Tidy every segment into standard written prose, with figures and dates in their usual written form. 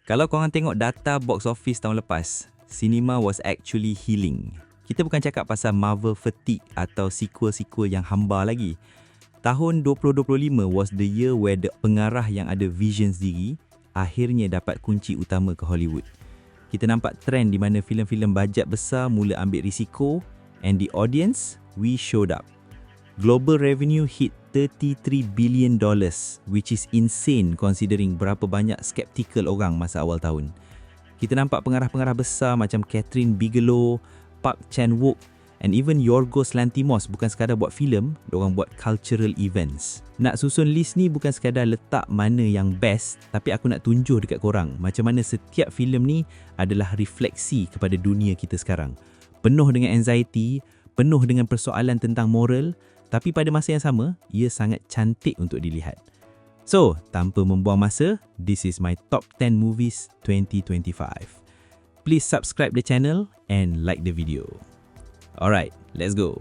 Kalau korang tengok data box office tahun lepas, cinema was actually healing. Kita bukan cakap pasal Marvel fatigue atau sequel-sequel yang hamba lagi. Tahun 2025 was the year where the pengarah yang ada vision sendiri akhirnya dapat kunci utama ke Hollywood. Kita nampak trend di mana filem-filem bajet besar mula ambil risiko, and the audience, we showed up. Global revenue hit $33 billion, which is insane considering berapa banyak skeptical orang masa awal tahun. Kita nampak pengarah-pengarah besar macam Catherine Bigelow, Park Chan-wook, and even Yorgos Lanthimos bukan sekadar buat filem, diorang buat cultural events. Nak susun list ni bukan sekadar letak mana yang best, tapi aku nak tunjuk dekat korang macam mana setiap filem ni adalah refleksi kepada dunia kita sekarang. Penuh dengan anxiety, penuh dengan persoalan tentang moral, tapi pada masa yang sama, ia sangat cantik untuk dilihat. So, tanpa membuang masa, this is my top 10 movies 2025. Please subscribe the channel and like the video. Alright, let's go.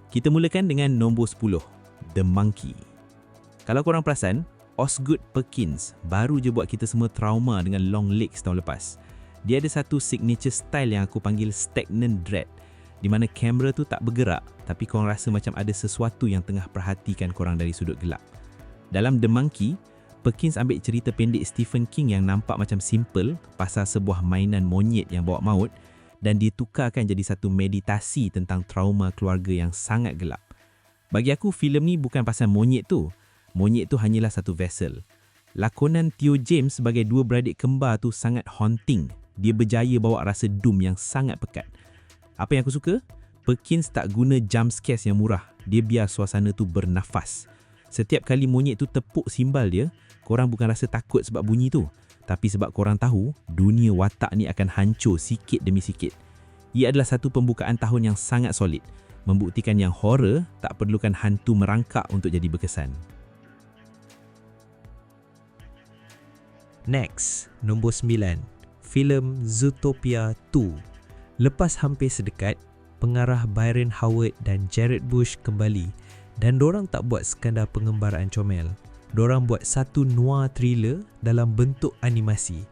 Kita mulakan dengan nombor 10, The Monkey. Kalau korang perasan, Osgood Perkins baru je buat kita semua trauma dengan Long Legs tahun lepas. Dia ada satu signature style yang aku panggil stagnant dread, di mana kamera tu tak bergerak tapi korang rasa macam ada sesuatu yang tengah perhatikan korang dari sudut gelap. Dalam The Monkey, Perkins ambil cerita pendek Stephen King yang nampak macam simple pasal sebuah mainan monyet yang bawa maut dan dia tukarkan jadi satu meditasi tentang trauma keluarga yang sangat gelap. Bagi aku, filem ni bukan pasal monyet tu. Monyet tu hanyalah satu vessel. Lakonan Theo James sebagai dua beradik kembar tu sangat haunting. Dia berjaya bawa rasa doom yang sangat pekat. Apa yang aku suka? Perkins tak guna jump scares yang murah. Dia biar suasana tu bernafas. Setiap kali monyet tu tepuk simbal dia, korang bukan rasa takut sebab bunyi tu, tapi sebab korang tahu dunia watak ni akan hancur sikit demi sikit. Ia adalah satu pembukaan tahun yang sangat solid, membuktikan yang horror tak perlukan hantu merangkak untuk jadi berkesan. Next, nombor 9. Filem Zootopia 2. Lepas hampir sedekat, pengarah Byron Howard dan Jared Bush kembali dan dorang tak buat sekadar pengembaraan comel. Dorang buat satu noir thriller dalam bentuk animasi.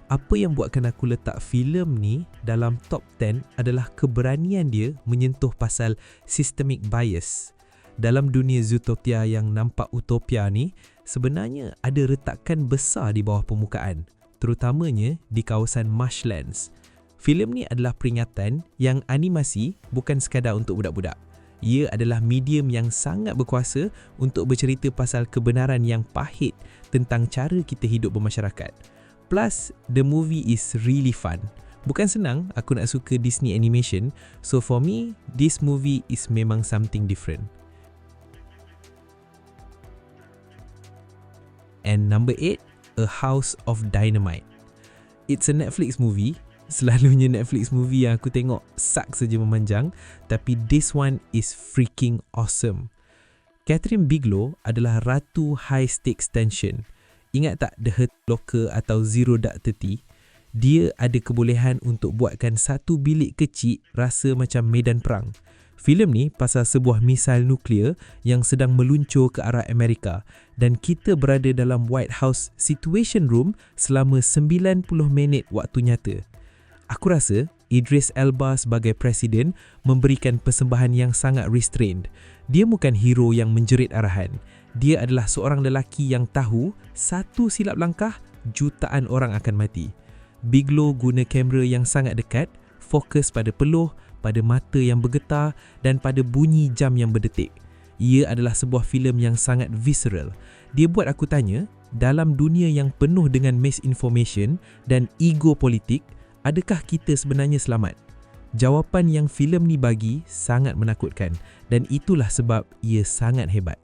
Apa yang buatkan aku letak filem ni dalam top 10 adalah keberanian dia menyentuh pasal systemic bias. Dalam dunia Zootopia yang nampak utopia ni, sebenarnya ada retakan besar di bawah permukaan, terutamanya di kawasan marshlands. Filem ni adalah peringatan yang animasi bukan sekadar untuk budak-budak. Ia adalah medium yang sangat berkuasa untuk bercerita pasal kebenaran yang pahit tentang cara kita hidup bermasyarakat. Plus, the movie is really fun. Bukan senang aku nak suka Disney animation, so for me, this movie is memang something different. And number 8, A House of Dynamite. It's a Netflix movie. Selalunya Netflix movie yang aku tengok suck saja memanjang, tapi this one is freaking awesome. Catherine Bigelow adalah ratu high stakes tension. Ingat tak The Hurt Locker atau Zero Dark 30? Dia ada kebolehan untuk buatkan satu bilik kecil rasa macam medan perang. Filem ni pasal sebuah misil nuklear yang sedang meluncur ke arah Amerika dan kita berada dalam White House Situation Room selama 90 minit waktu nyata. Aku rasa Idris Elba sebagai presiden memberikan persembahan yang sangat restrained. Dia bukan hero yang menjerit arahan. Dia adalah seorang lelaki yang tahu satu silap langkah, jutaan orang akan mati. Bigelow guna kamera yang sangat dekat, fokus pada peluh, pada mata yang bergetar dan pada bunyi jam yang berdetik. Ia adalah sebuah filem yang sangat visceral. Dia buat aku tanya, dalam dunia yang penuh dengan misinformation dan ego politik, adakah kita sebenarnya selamat? Jawapan yang filem ni bagi sangat menakutkan dan itulah sebab ia sangat hebat.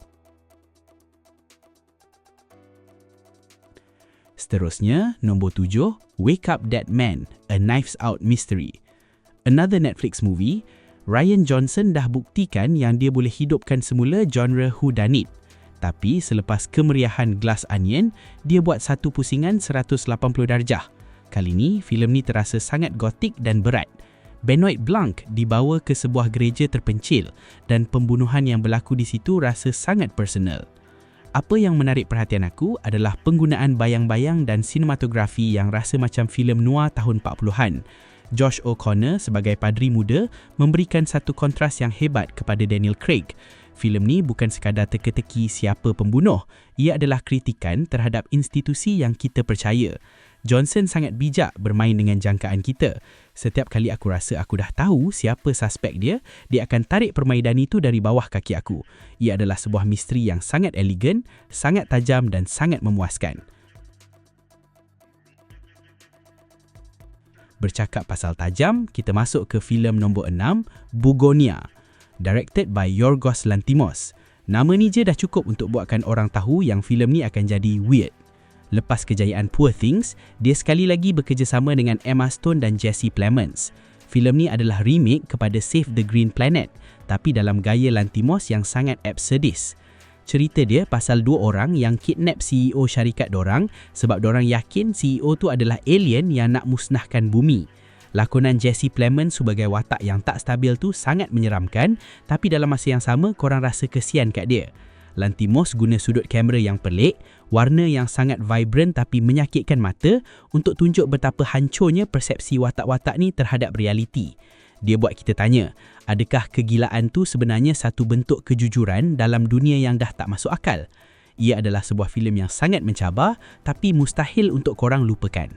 Seterusnya, nombor 7, Wake Up Dead Man, A Knives Out Mystery. Another Netflix movie, Rian Johnson dah buktikan yang dia boleh hidupkan semula genre whodunit. Tapi selepas kemeriahan Glass Onion, dia buat satu pusingan 180 darjah. Kali ni, filem ni terasa sangat gotik dan berat. Benoit Blanc dibawa ke sebuah gereja terpencil dan pembunuhan yang berlaku di situ rasa sangat personal. Apa yang menarik perhatian aku adalah penggunaan bayang-bayang dan sinematografi yang rasa macam filem noir tahun 40-an. Josh O'Connor sebagai padri muda memberikan satu kontras yang hebat kepada Daniel Craig. Filem ni bukan sekadar teka-teki siapa pembunuh, ia adalah kritikan terhadap institusi yang kita percaya. Johnson sangat bijak bermain dengan jangkaan kita. Setiap kali aku rasa aku dah tahu siapa suspek dia akan tarik permainan itu dari bawah kaki aku. Ia adalah sebuah misteri yang sangat elegan, sangat tajam dan sangat memuaskan. Bercakap pasal tajam, kita masuk ke filem nombor 6, Bugonia. Directed by Yorgos Lanthimos. Nama ni je dah cukup untuk buatkan orang tahu yang filem ni akan jadi weird. Lepas kejayaan Poor Things, dia sekali lagi bekerjasama dengan Emma Stone dan Jesse Plemons. Filem ni adalah remake kepada Save the Green Planet, tapi dalam gaya Lanthimos yang sangat absurdis. Cerita dia pasal dua orang yang kidnap CEO syarikat dorang sebab dorang yakin CEO tu adalah alien yang nak musnahkan bumi. Lakonan Jesse Plemons sebagai watak yang tak stabil tu sangat menyeramkan, tapi dalam masa yang sama korang rasa kesian kat dia. Lanthimos guna sudut kamera yang pelik, warna yang sangat vibrant tapi menyakitkan mata untuk tunjuk betapa hancurnya persepsi watak-watak ni terhadap realiti. Dia buat kita tanya, adakah kegilaan tu sebenarnya satu bentuk kejujuran dalam dunia yang dah tak masuk akal? Ia adalah sebuah filem yang sangat mencabar tapi mustahil untuk korang lupakan.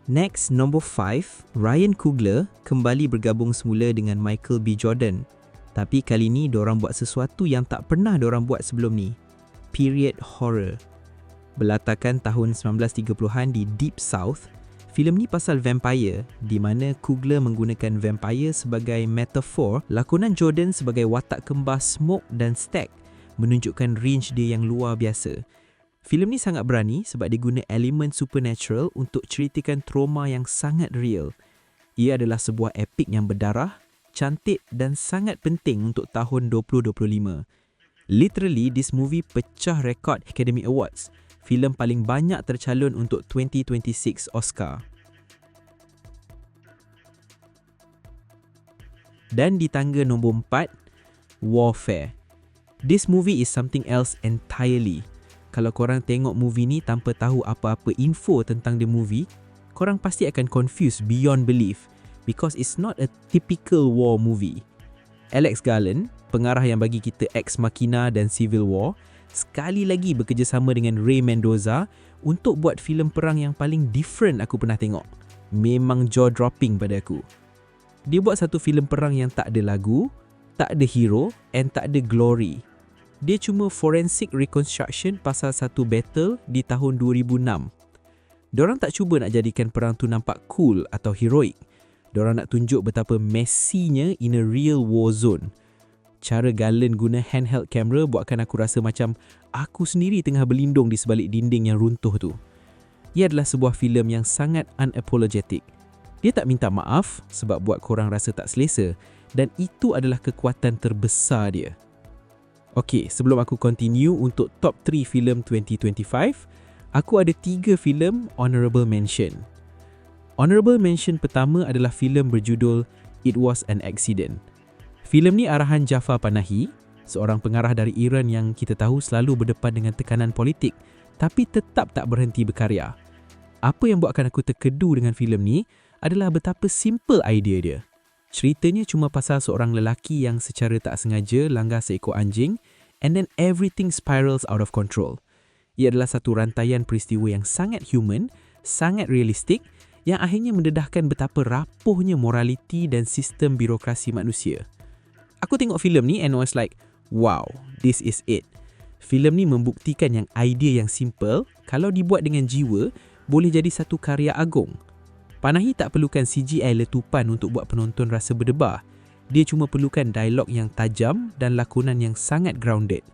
Next, number 5, Ryan Coogler kembali bergabung semula dengan Michael B. Jordan. Tapi kali ni dorang buat sesuatu yang tak pernah dorang buat sebelum ni. Period horror. Berlatarkan tahun 1930-an di Deep South, filem ni pasal vampire di mana Coogler menggunakan vampire sebagai metafor, lakonan Jordan sebagai watak kembar Smoke dan Stack menunjukkan range dia yang luar biasa. Filem ni sangat berani sebab dia guna elemen supernatural untuk ceritakan trauma yang sangat real. Ia adalah sebuah epik yang berdarah, cantik dan sangat penting untuk tahun 2025. Literally, this movie pecah rekod Academy Awards. Filem paling banyak tercalon untuk 2026 Oscar. Dan di tangga nombor 4, Warfare. This movie is something else entirely. Kalau korang tengok movie ni tanpa tahu apa-apa info tentang the movie, korang pasti akan confused beyond belief because it's not a typical war movie. Alex Garland, pengarah yang bagi kita Ex Machina dan Civil War, sekali lagi bekerjasama dengan Ray Mendoza untuk buat filem perang yang paling different aku pernah tengok. Memang jaw-dropping pada aku. Dia buat satu filem perang yang tak ada lagu, tak ada hero and tak ada glory. Dia cuma forensic reconstruction pasal satu battle di tahun 2006. Diorang tak cuba nak jadikan perang tu nampak cool atau heroic. Diorang nak tunjuk betapa messinya in a real war zone. Cara Garland guna handheld camera buatkan aku rasa macam aku sendiri tengah berlindung di sebalik dinding yang runtuh tu. Ia adalah sebuah filem yang sangat unapologetic. Dia tak minta maaf sebab buat korang rasa tak selesa dan itu adalah kekuatan terbesar dia. Okey, sebelum aku continue untuk top 3 filem 2025, aku ada 3 filem honorable mention. Honorable mention pertama adalah filem berjudul It Was an Accident. Filem ni arahan Jafar Panahi, seorang pengarah dari Iran yang kita tahu selalu berdepan dengan tekanan politik tapi tetap tak berhenti berkarya. Apa yang buatkan aku terkedu dengan filem ni adalah betapa simple idea dia. Ceritanya cuma pasal seorang lelaki yang secara tak sengaja langgar seekor anjing and then everything spirals out of control. Ia adalah satu rantaian peristiwa yang sangat human, sangat realistik yang akhirnya mendedahkan betapa rapuhnya moraliti dan sistem birokrasi manusia. Aku tengok filem ni and I was like, wow, this is it. Filem ni membuktikan yang idea yang simple, kalau dibuat dengan jiwa, boleh jadi satu karya agung. Panahi tak perlukan CGI letupan untuk buat penonton rasa berdebar. Dia cuma perlukan dialog yang tajam dan lakonan yang sangat grounded.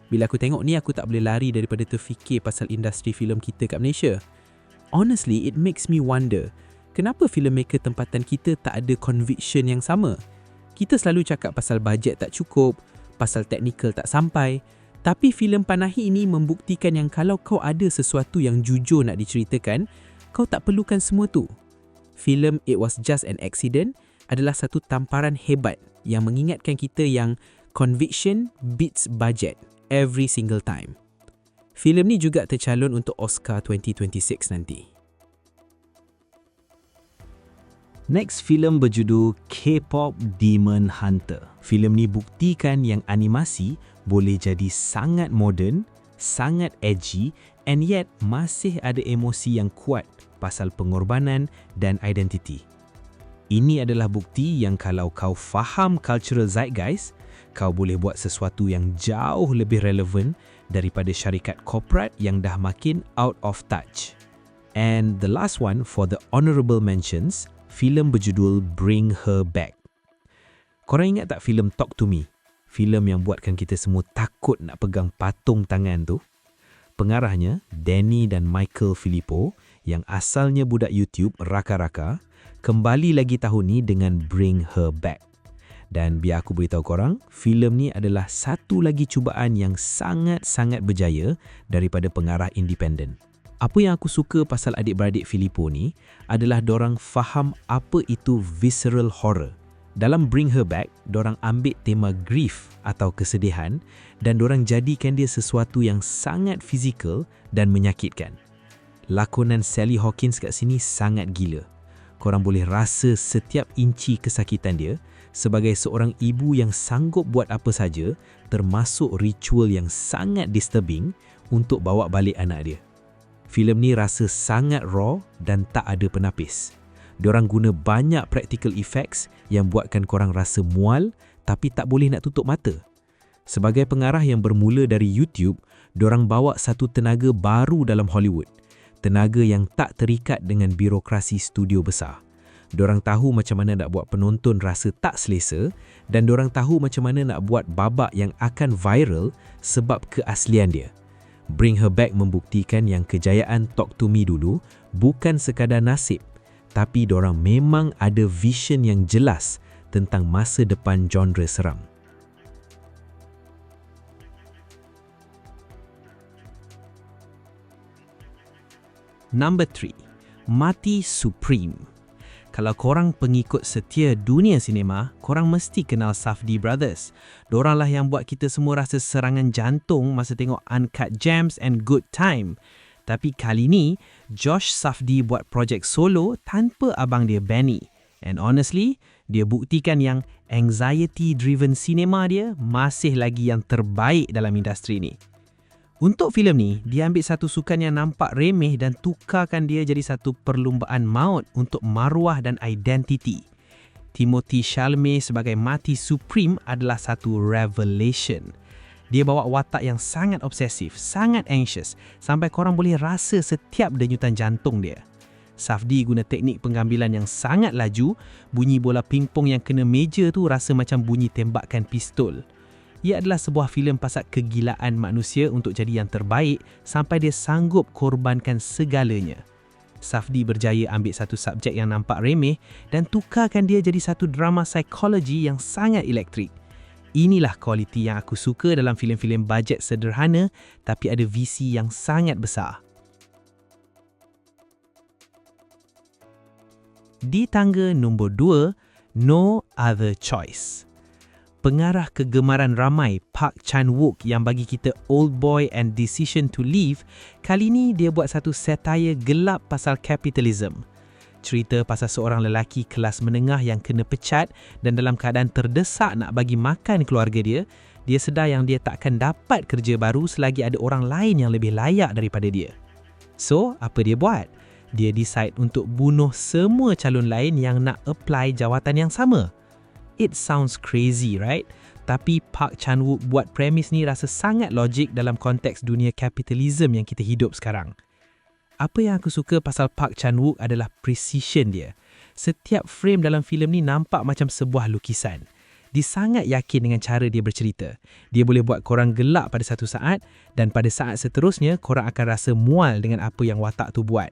Bila aku tengok ni, aku tak boleh lari daripada terfikir pasal industri filem kita kat Malaysia. Honestly, it makes me wonder, kenapa filmmaker tempatan kita tak ada conviction yang sama? Kita selalu cakap pasal bajet tak cukup, pasal teknikal tak sampai, tapi filem Panahi ini membuktikan yang kalau kau ada sesuatu yang jujur nak diceritakan, kau tak perlukan semua tu. Filem It Was Just an Accident adalah satu tamparan hebat yang mengingatkan kita yang conviction beats budget every single time. Filem ni juga tercalon untuk Oscar 2026 nanti. Next filem berjudul K-pop Demon Hunter. Filem ni buktikan yang animasi boleh jadi sangat moden, sangat edgy and yet masih ada emosi yang kuat pasal pengorbanan dan identiti. Ini adalah bukti yang kalau kau faham cultural zeitgeist, kau boleh buat sesuatu yang jauh lebih relevan daripada syarikat korporat yang dah makin out of touch. And the last one for the honorable mentions, filem berjudul Bring Her Back. Korang ingat tak filem Talk to Me? Filem yang buatkan kita semua takut nak pegang patung tangan tu? Pengarahnya Danny dan Michael Filippo yang asalnya budak YouTube raka-raka kembali lagi tahun ni dengan Bring Her Back. Dan biar aku beritahu korang, filem ni adalah satu lagi cubaan yang sangat-sangat berjaya daripada pengarah independen. Apa yang aku suka pasal adik-beradik Filippo ni adalah dorang faham apa itu visceral horror. Dalam Bring Her Back, dorang ambil tema grief atau kesedihan dan dorang jadikan dia sesuatu yang sangat fizikal dan menyakitkan. Lakonan Sally Hawkins kat sini sangat gila. Korang boleh rasa setiap inci kesakitan dia sebagai seorang ibu yang sanggup buat apa saja, termasuk ritual yang sangat disturbing untuk bawa balik anak dia. Filem ni rasa sangat raw dan tak ada penapis. Diorang guna banyak practical effects yang buatkan korang rasa mual tapi tak boleh nak tutup mata. Sebagai pengarah yang bermula dari YouTube, diorang bawa satu tenaga baru dalam Hollywood. Tenaga yang tak terikat dengan birokrasi studio besar. Diorang tahu macam mana nak buat penonton rasa tak selesa dan diorang tahu macam mana nak buat babak yang akan viral sebab keaslian dia. Bring Her Back membuktikan yang kejayaan Talk to Me dulu bukan sekadar nasib, tapi dorang memang ada vision yang jelas tentang masa depan genre seram. Number 3, Mati Supreme. Kalau korang pengikut setia dunia sinema, korang mesti kenal Safdie Brothers. Doranglah yang buat kita semua rasa serangan jantung masa tengok Uncut Gems and Good Time. Tapi kali ni, Josh Safdie buat projek solo tanpa abang dia Benny. And honestly, dia buktikan yang anxiety-driven cinema dia masih lagi yang terbaik dalam industri ni. Untuk filem ni, dia ambil satu sukan yang nampak remeh dan tukarkan dia jadi satu perlumbaan maut untuk maruah dan identiti. Timothée Chalamet sebagai Mati Supreme adalah satu revelation. Dia bawa watak yang sangat obsesif, sangat anxious, sampai korang boleh rasa setiap denyutan jantung dia. Safdie guna teknik pengambilan yang sangat laju, bunyi bola pingpong yang kena meja tu rasa macam bunyi tembakan pistol. Ia adalah sebuah filem pasal kegilaan manusia untuk jadi yang terbaik sampai dia sanggup korbankan segalanya. Safdie berjaya ambil satu subjek yang nampak remeh dan tukarkan dia jadi satu drama psikologi yang sangat elektrik. Inilah kualiti yang aku suka dalam filem-filem bajet sederhana tapi ada visi yang sangat besar. Di tangga nombor 2, No Other Choice. Pengarah kegemaran ramai Park Chan-wook yang bagi kita Old Boy and Decision to Leave, kali ni dia buat satu satire gelap pasal kapitalism. Cerita pasal seorang lelaki kelas menengah yang kena pecat dan dalam keadaan terdesak nak bagi makan keluarga dia, dia sedar yang dia takkan dapat kerja baru selagi ada orang lain yang lebih layak daripada dia. So, apa dia buat? Dia decide untuk bunuh semua calon lain yang nak apply jawatan yang sama. It sounds crazy, right? Tapi Park Chan-wook buat premis ni rasa sangat logik dalam konteks dunia kapitalism yang kita hidup sekarang. Apa yang aku suka pasal Park Chan-wook adalah precision dia. Setiap frame dalam filem ni nampak macam sebuah lukisan. Dia sangat yakin dengan cara dia bercerita. Dia boleh buat korang gelak pada satu saat dan pada saat seterusnya korang akan rasa mual dengan apa yang watak tu buat.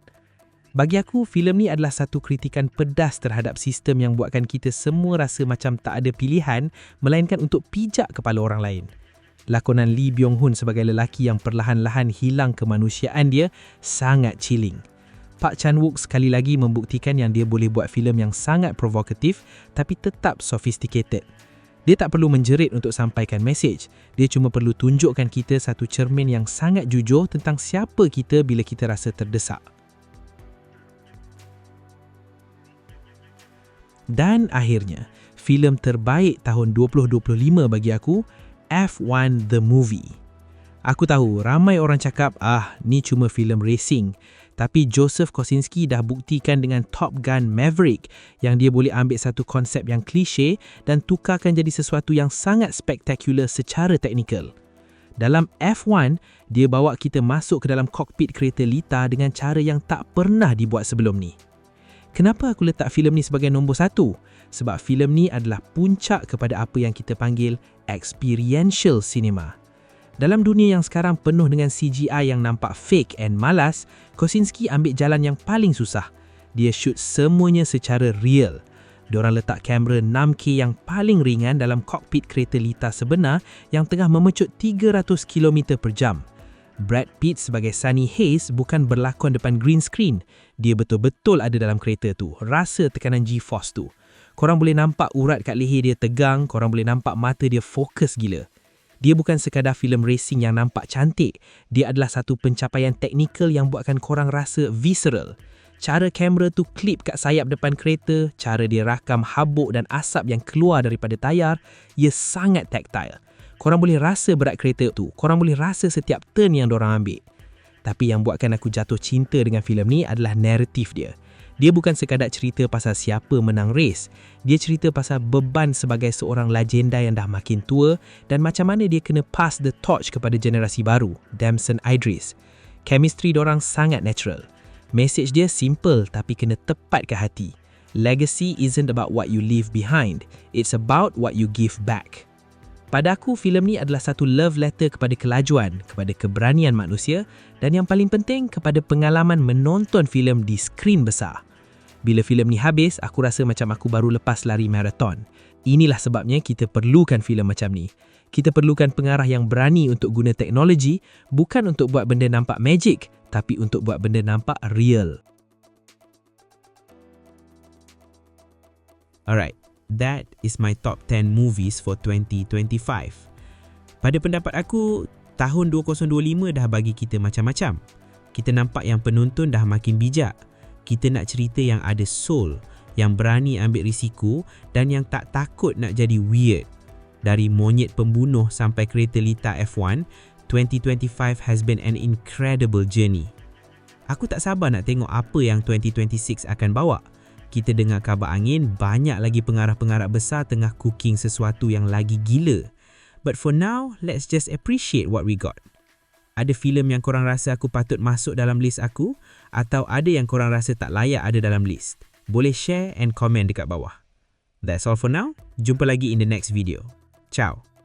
Bagi aku, filem ni adalah satu kritikan pedas terhadap sistem yang buatkan kita semua rasa macam tak ada pilihan melainkan untuk pijak kepala orang lain. Lakonan Lee Byung-hun sebagai lelaki yang perlahan-lahan hilang kemanusiaan dia sangat chilling. Park Chan-wook sekali lagi membuktikan yang dia boleh buat filem yang sangat provokatif tapi tetap sophisticated. Dia tak perlu menjerit untuk sampaikan mesej. Dia cuma perlu tunjukkan kita satu cermin yang sangat jujur tentang siapa kita bila kita rasa terdesak. Dan akhirnya, filem terbaik tahun 2025 bagi aku, F1 The Movie. Aku tahu ramai orang cakap, ni cuma filem racing. Tapi Joseph Kosinski dah buktikan dengan Top Gun Maverick yang dia boleh ambil satu konsep yang klise dan tukarkan jadi sesuatu yang sangat spektakular secara teknikal. Dalam F1, dia bawa kita masuk ke dalam kokpit kereta Lita dengan cara yang tak pernah dibuat sebelum ni. Kenapa aku letak filem ni sebagai nombor 1? Sebab filem ni adalah puncak kepada apa yang kita panggil experiential cinema. Dalam dunia yang sekarang penuh dengan CGI yang nampak fake and malas, Kosinski ambil jalan yang paling susah. Dia shoot semuanya secara real. Diorang letak kamera 6K yang paling ringan dalam kokpit kereta Lita sebenar yang tengah memecut 300 km per jam. Brad Pitt sebagai Sunny Hayes bukan berlakon depan green screen. Dia betul-betul ada dalam kereta tu. Rasa tekanan G-force tu. Korang boleh nampak urat kat leher dia tegang, korang boleh nampak mata dia fokus gila. Dia bukan sekadar filem racing yang nampak cantik. Dia adalah satu pencapaian teknikal yang buatkan korang rasa visceral. Cara kamera tu klip kat sayap depan kereta, cara dia rakam habuk dan asap yang keluar daripada tayar, ia sangat tactile. Korang boleh rasa berat kereta tu, korang boleh rasa setiap turn yang dorang ambil. Tapi yang buatkan aku jatuh cinta dengan filem ni adalah naratif dia. Dia bukan sekadar cerita pasal siapa menang race. Dia cerita pasal beban sebagai seorang legenda yang dah makin tua dan macam mana dia kena pass the torch kepada generasi baru, Damson Idris. Chemistry dorang sangat natural. Message dia simple tapi kena tepat ke hati. Legacy isn't about what you leave behind. It's about what you give back. Pada aku, filem ni adalah satu love letter kepada kelajuan, kepada keberanian manusia dan yang paling penting kepada pengalaman menonton filem di skrin besar. Bila filem ni habis, aku rasa macam aku baru lepas lari marathon. Inilah sebabnya kita perlukan filem macam ni. Kita perlukan pengarah yang berani untuk guna teknologi, bukan untuk buat benda nampak magic, tapi untuk buat benda nampak real. Alright, that is my top 10 movies for 2025. Pada pendapat aku, tahun 2025 dah bagi kita macam-macam. Kita nampak yang penonton dah makin bijak. Kita nak cerita yang ada soul, yang berani ambil risiko dan yang tak takut nak jadi weird. Dari Monyet Pembunuh sampai kereta Lita F1, 2025 has been an incredible journey. Aku tak sabar nak tengok apa yang 2026 akan bawa. Kita dengar kabar angin, banyak lagi pengarah-pengarah besar tengah cooking sesuatu yang lagi gila. But for now, let's just appreciate what we got. Ada filem yang korang rasa aku patut masuk dalam list aku atau ada yang korang rasa tak layak ada dalam list? Boleh share and komen dekat bawah. That's all for now. Jumpa lagi in the next video. Ciao.